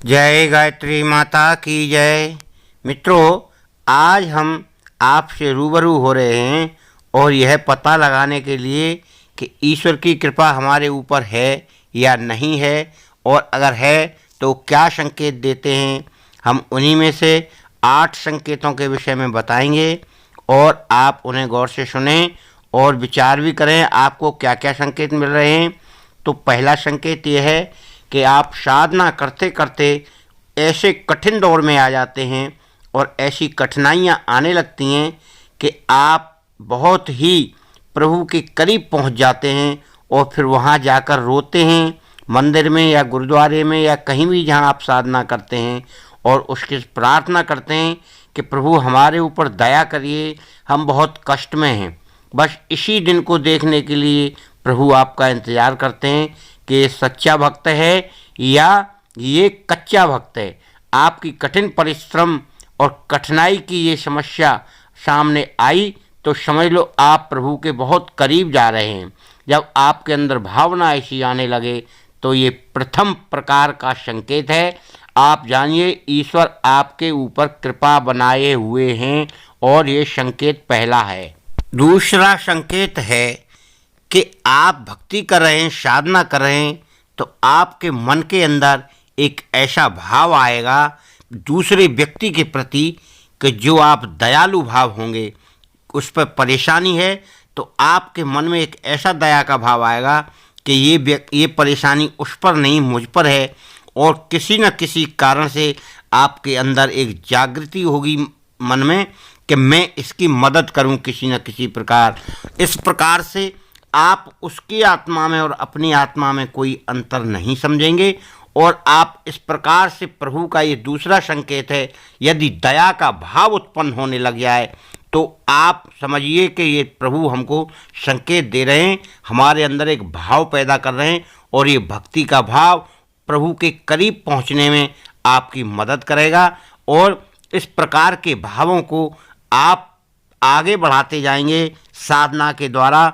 जय गायत्री माता की जय। मित्रों, आज हम आपसे रूबरू हो रहे हैं और यह पता लगाने के लिए कि ईश्वर की कृपा हमारे ऊपर है या नहीं है, और अगर है तो क्या संकेत देते हैं। हम उन्हीं में से 8 संकेतों के विषय में बताएंगे और आप उन्हें गौर से सुनें और विचार भी करें आपको क्या क्या संकेत मिल रहे हैं। तो पहला संकेत यह है कि आप साधना करते करते ऐसे कठिन दौर में आ जाते हैं और ऐसी कठिनाइयाँ आने लगती हैं कि आप बहुत ही प्रभु के करीब पहुंच जाते हैं और फिर वहां जाकर रोते हैं, मंदिर में या गुरुद्वारे में या कहीं भी जहां आप साधना करते हैं, और उसकी प्रार्थना करते हैं कि प्रभु हमारे ऊपर दया करिए, हम बहुत कष्ट में हैं। बस इसी दिन को देखने के लिए प्रभु आपका इंतज़ार करते हैं कि ये सच्चा भक्त है या ये कच्चा भक्त है। आपकी कठिन परिश्रम और कठिनाई की ये समस्या सामने आई तो समझ लो आप प्रभु के बहुत करीब जा रहे हैं। जब आपके अंदर भावना ऐसी आने लगे तो ये प्रथम प्रकार का संकेत है। आप जानिए ईश्वर आपके ऊपर कृपा बनाए हुए हैं, और ये संकेत पहला है। दूसरा संकेत है कि आप भक्ति कर रहे हैं, साधना कर रहे हैं, तो आपके मन के अंदर एक ऐसा भाव आएगा दूसरे व्यक्ति के प्रति कि जो आप दयालु भाव होंगे। उस पर परेशानी है तो आपके मन में एक ऐसा दया का भाव आएगा कि ये परेशानी उस पर नहीं, मुझ पर है, और किसी न किसी कारण से आपके अंदर एक जागृति होगी मन में कि मैं इसकी मदद करूं किसी न किसी प्रकार। इस प्रकार से आप उसकी आत्मा में और अपनी आत्मा में कोई अंतर नहीं समझेंगे, और आप इस प्रकार से प्रभु का ये दूसरा संकेत है। यदि दया का भाव उत्पन्न होने लग जाए तो आप समझिए कि ये प्रभु हमको संकेत दे रहे हैं, हमारे अंदर एक भाव पैदा कर रहे हैं, और ये भक्ति का भाव प्रभु के करीब पहुंचने में आपकी मदद करेगा। और इस प्रकार के भावों को आप आगे बढ़ाते जाएंगे साधना के द्वारा,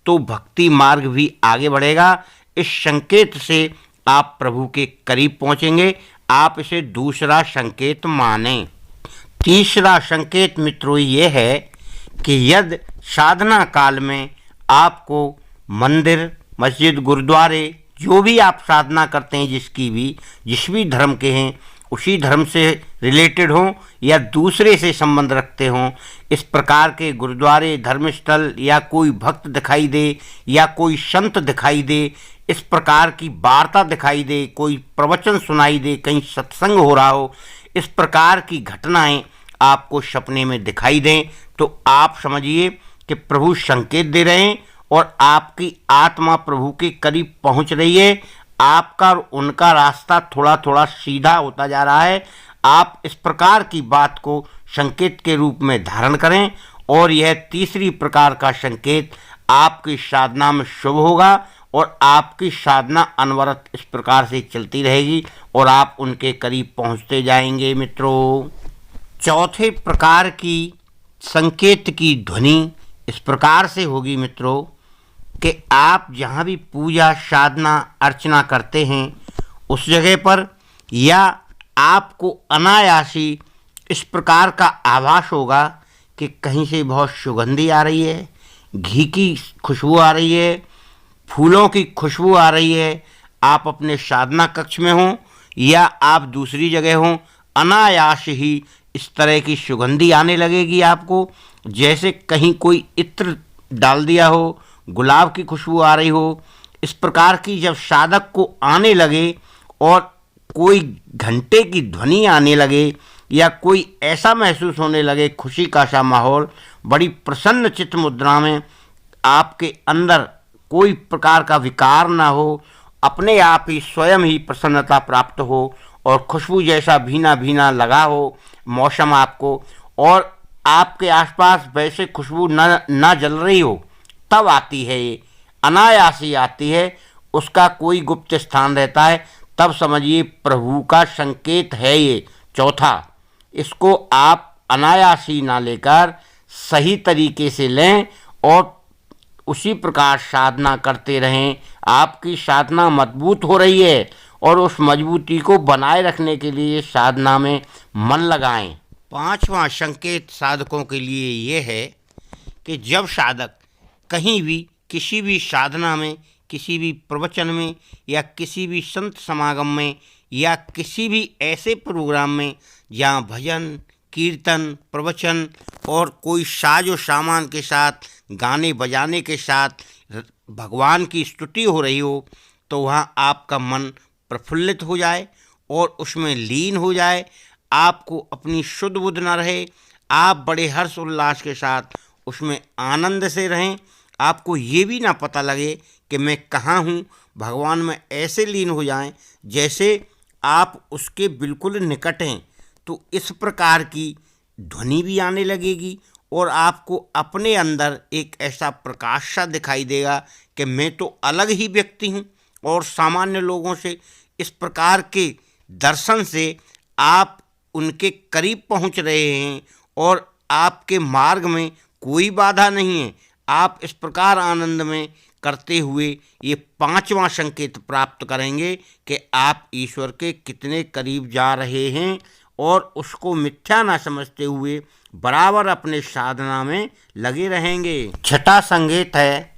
तो भक्ति मार्ग भी आगे बढ़ेगा। इस संकेत से आप प्रभु के करीब पहुंचेंगे। आप इसे दूसरा संकेत मानें। तीसरा संकेत मित्रों ये है कि यदि साधना काल में आपको मंदिर, मस्जिद, गुरुद्वारे, जो भी आप साधना करते हैं, जिस भी धर्म के हैं, उसी धर्म से रिलेटेड हों या दूसरे से संबंध रखते हों, इस प्रकार के गुरुद्वारे, धर्मस्थल या कोई भक्त दिखाई दे या कोई संत दिखाई दे, इस प्रकार की वार्ता दिखाई दे, कोई प्रवचन सुनाई दे, कहीं सत्संग हो रहा हो, इस प्रकार की घटनाएं आपको सपने में दिखाई दें, तो आप समझिए कि प्रभु संकेत दे रहे हैं और आपकी आत्मा प्रभु के करीब पहुंच रही है। आपका और उनका रास्ता थोड़ा थोड़ा सीधा होता जा रहा है। आप इस प्रकार की बात को संकेत के रूप में धारण करें, और यह तीसरी प्रकार का संकेत आपकी साधना में शुभ होगा, और आपकी साधना अनवरत इस प्रकार से चलती रहेगी और आप उनके करीब पहुंचते जाएंगे। मित्रों, चौथे प्रकार की संकेत की ध्वनि इस प्रकार से होगी मित्रों कि आप जहाँ भी पूजा, साधना, अर्चना करते हैं उस जगह पर, या आपको अनायासी इस प्रकार का आभास होगा कि कहीं से बहुत सुगंधी आ रही है, घी की खुशबू आ रही है, फूलों की खुशबू आ रही है। आप अपने साधना कक्ष में हों या आप दूसरी जगह हों, अनायास ही इस तरह की सुगंधी आने लगेगी आपको, जैसे कहीं कोई इत्र डाल दिया हो, गुलाब की खुशबू आ रही हो। इस प्रकार की जब साधक को आने लगे और कोई घंटे की ध्वनि आने लगे या कोई ऐसा महसूस होने लगे, खुशी का सा माहौल, बड़ी प्रसन्न चित्त मुद्रा में, आपके अंदर कोई प्रकार का विकार ना हो, अपने आप ही स्वयं ही प्रसन्नता प्राप्त हो, और खुशबू जैसा भीना भीना लगा हो मौसम आपको, और आपके आसपास वैसे खुशबू न जल रही हो, तब आती है, ये अनायास ही आती है, उसका कोई गुप्त स्थान रहता है, तब समझिए प्रभु का संकेत है ये चौथा। इसको आप अनायास ही ना लेकर सही तरीके से लें और उसी प्रकार साधना करते रहें। आपकी साधना मजबूत हो रही है और उस मजबूती को बनाए रखने के लिए साधना में मन लगाएं। पांचवा संकेत साधकों के लिए ये है कि जब साधक कहीं भी किसी भी साधना में, किसी भी प्रवचन में या किसी भी संत समागम में या किसी भी ऐसे प्रोग्राम में जहाँ भजन, कीर्तन, प्रवचन और कोई साजो सामान के साथ, गाने बजाने के साथ भगवान की स्तुति हो रही हो, तो वहाँ आपका मन प्रफुल्लित हो जाए और उसमें लीन हो जाए। आपको अपनी शुद्ध बुद्ध न रहे, आप बड़े हर्ष उल्लास के साथ उसमें आनंद से रहें। आपको ये भी ना पता लगे कि मैं कहाँ हूँ, भगवान में ऐसे लीन हो जाएं जैसे आप उसके बिल्कुल निकट हैं। तो इस प्रकार की ध्वनि भी आने लगेगी और आपको अपने अंदर एक ऐसा प्रकाश सा दिखाई देगा कि मैं तो अलग ही व्यक्ति हूँ और सामान्य लोगों से। इस प्रकार के दर्शन से आप उनके करीब पहुँच रहे हैं और आपके मार्ग में कोई बाधा नहीं है। आप इस प्रकार आनंद में करते हुए ये पांचवा संकेत प्राप्त करेंगे कि आप ईश्वर के कितने करीब जा रहे हैं और उसको मिथ्या ना समझते हुए बराबर अपने साधना में लगे रहेंगे। छठा संकेत है,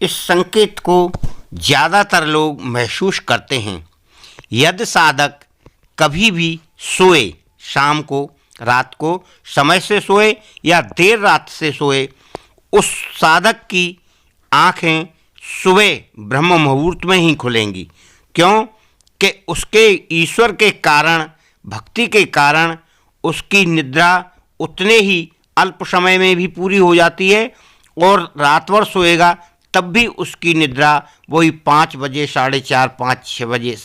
इस संकेत को ज़्यादातर लोग महसूस करते हैं। यदि साधक कभी भी सोए, शाम को, रात को समय से सोए या देर रात से सोए, उस साधक की आँखें सुबह ब्रह्म मुहूर्त में ही खुलेंगी। क्यों? कि उसके ईश्वर के कारण, भक्ति के कारण उसकी निद्रा उतने ही अल्प समय में भी पूरी हो जाती है और रात भर सोएगा तब भी उसकी निद्रा वही 5 बजे, 4:30, 5, 6 बजे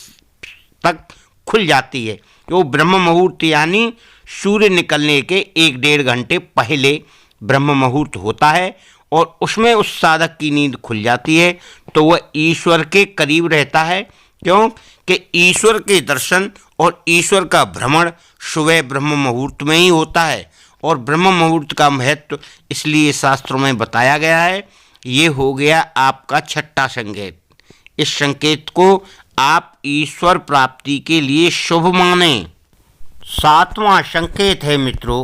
तक खुल जाती है। वो ब्रह्म मुहूर्त यानी सूर्य निकलने के 1-1.5 घंटे पहले ब्रह्म मुहूर्त होता है और उसमें उस साधक की नींद खुल जाती है तो वह ईश्वर के करीब रहता है। क्यों? कि ईश्वर के दर्शन और ईश्वर का भ्रमण सुबह ब्रह्म मुहूर्त में ही होता है और ब्रह्म मुहूर्त का महत्व इसलिए शास्त्रों में बताया गया है। ये हो गया आपका छठा संकेत। इस संकेत को आप ईश्वर प्राप्ति के लिए शुभ माने। सातवां संकेत है मित्रों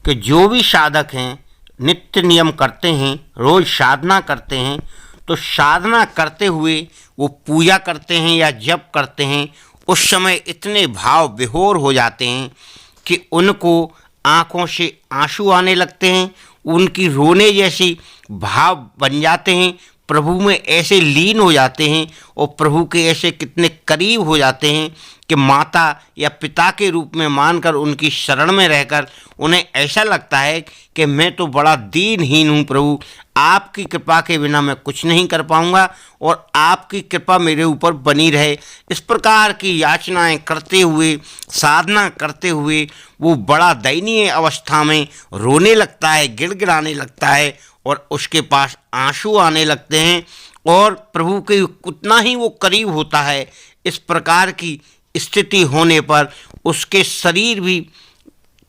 कि जो भी साधक हैं, नित्य नियम करते हैं, रोज साधना करते हैं, तो साधना करते हुए वो पूजा करते हैं या जप करते हैं, उस समय इतने भाव विभोर हो जाते हैं कि उनको आँखों से आंसू आने लगते हैं, उनकी रोने जैसी भाव बन जाते हैं, प्रभु में ऐसे लीन हो जाते हैं और प्रभु के ऐसे कितने करीब हो जाते हैं कि माता या पिता के रूप में मानकर उनकी शरण में रहकर उन्हें ऐसा लगता है कि मैं तो बड़ा दीनहीन हूँ प्रभु, आपकी कृपा के बिना मैं कुछ नहीं कर पाऊँगा और आपकी कृपा मेरे ऊपर बनी रहे। इस प्रकार की याचनाएं करते हुए, साधना करते हुए वो बड़ा दयनीय अवस्था में रोने लगता है, गिड़गिड़ाने लगता है और उसके पास आंसू आने लगते हैं और प्रभु के उतना ही वो करीब होता है। इस प्रकार की स्थिति होने पर उसके शरीर भी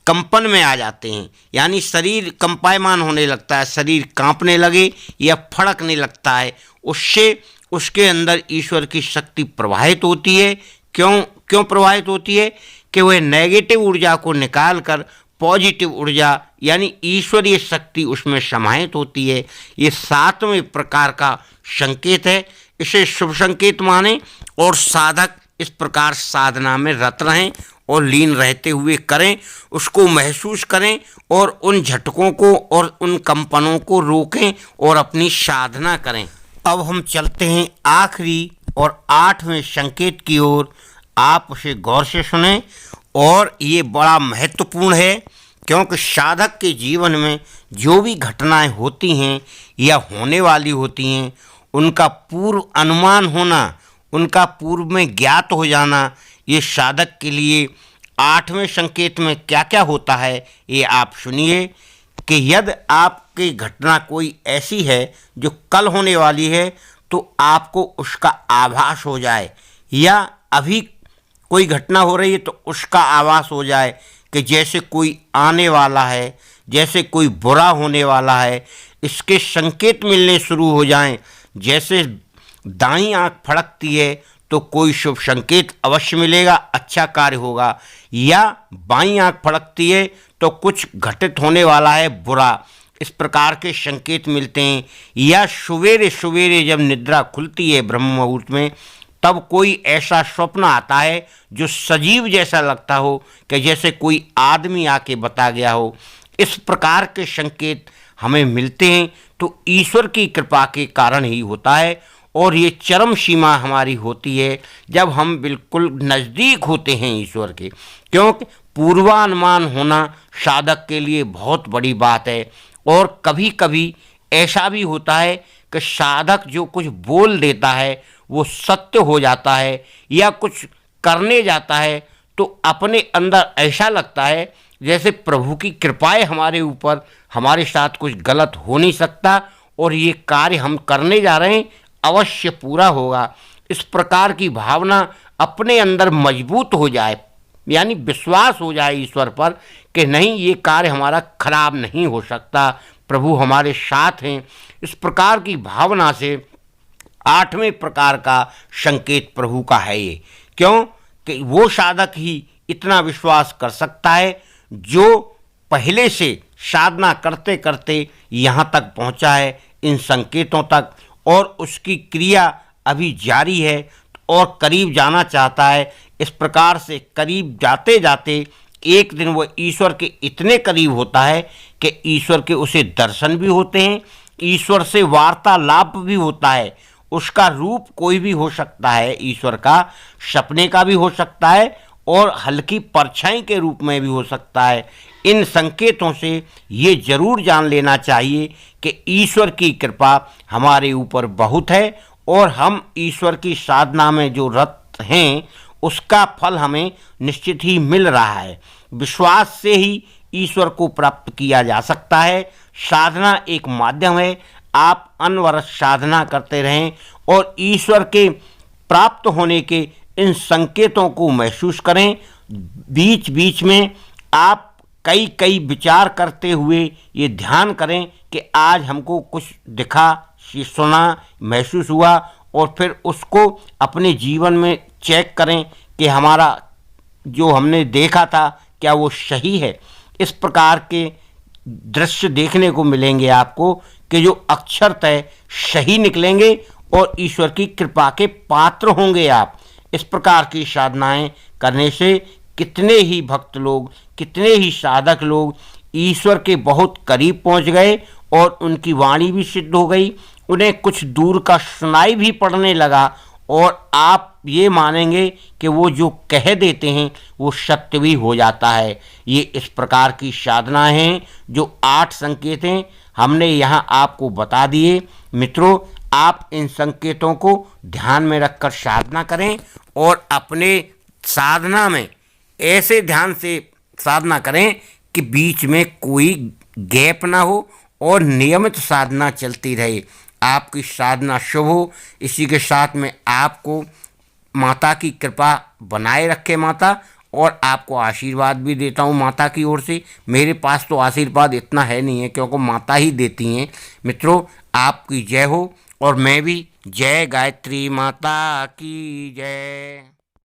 कंपन में आ जाते हैं, यानी शरीर कंपायमान होने लगता है, शरीर कांपने लगे या फड़कने लगता है। उससे उसके अंदर ईश्वर की शक्ति प्रवाहित होती है। क्यों प्रवाहित होती है? कि वह नेगेटिव ऊर्जा को निकाल कर पॉजिटिव ऊर्जा यानी ईश्वरीय शक्ति उसमें समाहित होती है। ये 7वें प्रकार का संकेत है। इसे शुभ संकेत माने और साधक इस प्रकार साधना में रत रहें और लीन रहते हुए करें, उसको महसूस करें और उन झटकों को और उन कंपनों को रोकें और अपनी साधना करें। अब हम चलते हैं आखिरी और 8वें संकेत की ओर। आप उसे गौर से सुनें और ये बड़ा महत्वपूर्ण है क्योंकि साधक के जीवन में जो भी घटनाएं होती हैं या होने वाली होती हैं, उनका पूर्व अनुमान होना, उनका पूर्व में ज्ञात हो जाना, ये साधक के लिए 8वें संकेत में क्या क्या होता है ये आप सुनिए। कि यदि आपकी घटना कोई ऐसी है जो कल होने वाली है तो आपको उसका आभास हो जाए, या अभी कोई घटना हो रही है तो उसका आभास हो जाए कि जैसे कोई आने वाला है, जैसे कोई बुरा होने वाला है, इसके संकेत मिलने शुरू हो जाएं। जैसे दाईं आँख फड़कती है तो कोई शुभ संकेत अवश्य मिलेगा, अच्छा कार्य होगा। या बाईं आंख फड़कती है तो कुछ घटित होने वाला है बुरा, इस प्रकार के संकेत मिलते हैं। या सवेरे सवेरे जब निद्रा खुलती है ब्रह्म मुहूर्त में, तब कोई ऐसा स्वप्न आता है जो सजीव जैसा लगता हो, कि जैसे कोई आदमी आके बता गया हो। इस प्रकार के संकेत हमें मिलते हैं तो ईश्वर की कृपा के कारण ही होता है। और ये चरम सीमा हमारी होती है जब हम बिल्कुल नज़दीक होते हैं ईश्वर के, क्योंकि पूर्वानुमान होना साधक के लिए बहुत बड़ी बात है। और कभी कभी ऐसा भी होता है कि साधक जो कुछ बोल देता है वो सत्य हो जाता है, या कुछ करने जाता है तो अपने अंदर ऐसा लगता है जैसे प्रभु की कृपाएं हमारे ऊपर, हमारे साथ कुछ गलत हो नहीं सकता और ये कार्य हम करने जा रहे हैं अवश्य पूरा होगा। इस प्रकार की भावना अपने अंदर मजबूत हो जाए, यानी विश्वास हो जाए ईश्वर पर कि नहीं, ये कार्य हमारा खराब नहीं हो सकता, प्रभु हमारे साथ हैं। इस प्रकार की भावना से 8वें प्रकार का संकेत प्रभु का है ये, क्यों कि वो साधक ही इतना विश्वास कर सकता है जो पहले से साधना करते करते यहाँ तक पहुँचा है, इन संकेतों तक, और उसकी क्रिया अभी जारी है और करीब जाना चाहता है। इस प्रकार से करीब जाते जाते एक दिन वो ईश्वर के इतने करीब होता है कि ईश्वर के उसे दर्शन भी होते हैं, ईश्वर से वार्तालाप भी होता है। उसका रूप कोई भी हो सकता है, ईश्वर का सपने का भी हो सकता है और हल्की परछाई के रूप में भी हो सकता है। इन संकेतों से ये जरूर जान लेना चाहिए कि ईश्वर की कृपा हमारे ऊपर बहुत है और हम ईश्वर की साधना में जो रत हैं उसका फल हमें निश्चित ही मिल रहा है। विश्वास से ही ईश्वर को प्राप्त किया जा सकता है। साधना एक माध्यम है, आप अनवरत साधना करते रहें और ईश्वर के प्राप्त होने के इन संकेतों को महसूस करें। बीच बीच में आप कई विचार करते हुए ये ध्यान करें कि आज हमको कुछ दिखा, सुना, महसूस हुआ, और फिर उसको अपने जीवन में चेक करें कि हमारा जो हमने देखा था क्या वो सही है। इस प्रकार के दृश्य देखने को मिलेंगे आपको कि जो अक्षरतः सही निकलेंगे और ईश्वर की कृपा के पात्र होंगे आप। इस प्रकार की साधनाएं करने से कितने ही भक्त लोग, कितने ही साधक लोग ईश्वर के बहुत करीब पहुंच गए और उनकी वाणी भी सिद्ध हो गई, उन्हें कुछ दूर का सुनाई भी पड़ने लगा और आप ये मानेंगे कि वो जो कह देते हैं वो सत्य भी हो जाता है। ये इस प्रकार की साधनाएं हैं जो 8 संकेत हैं, हमने यहाँ आपको बता दिए। मित्रों, आप इन संकेतों को ध्यान में रखकर साधना करें और अपने साधना में ऐसे ध्यान से साधना करें कि बीच में कोई गैप ना हो और नियमित साधना चलती रहे। आपकी साधना शुभ हो। इसी के साथ में आपको माता की कृपा बनाए रखे माता, और आपको आशीर्वाद भी देता हूँ माता की ओर से। मेरे पास तो आशीर्वाद इतना है नहीं है क्योंकि माता ही देती हैं। मित्रों, आपकी जय हो और मैं भी जय गायत्री माता की जय।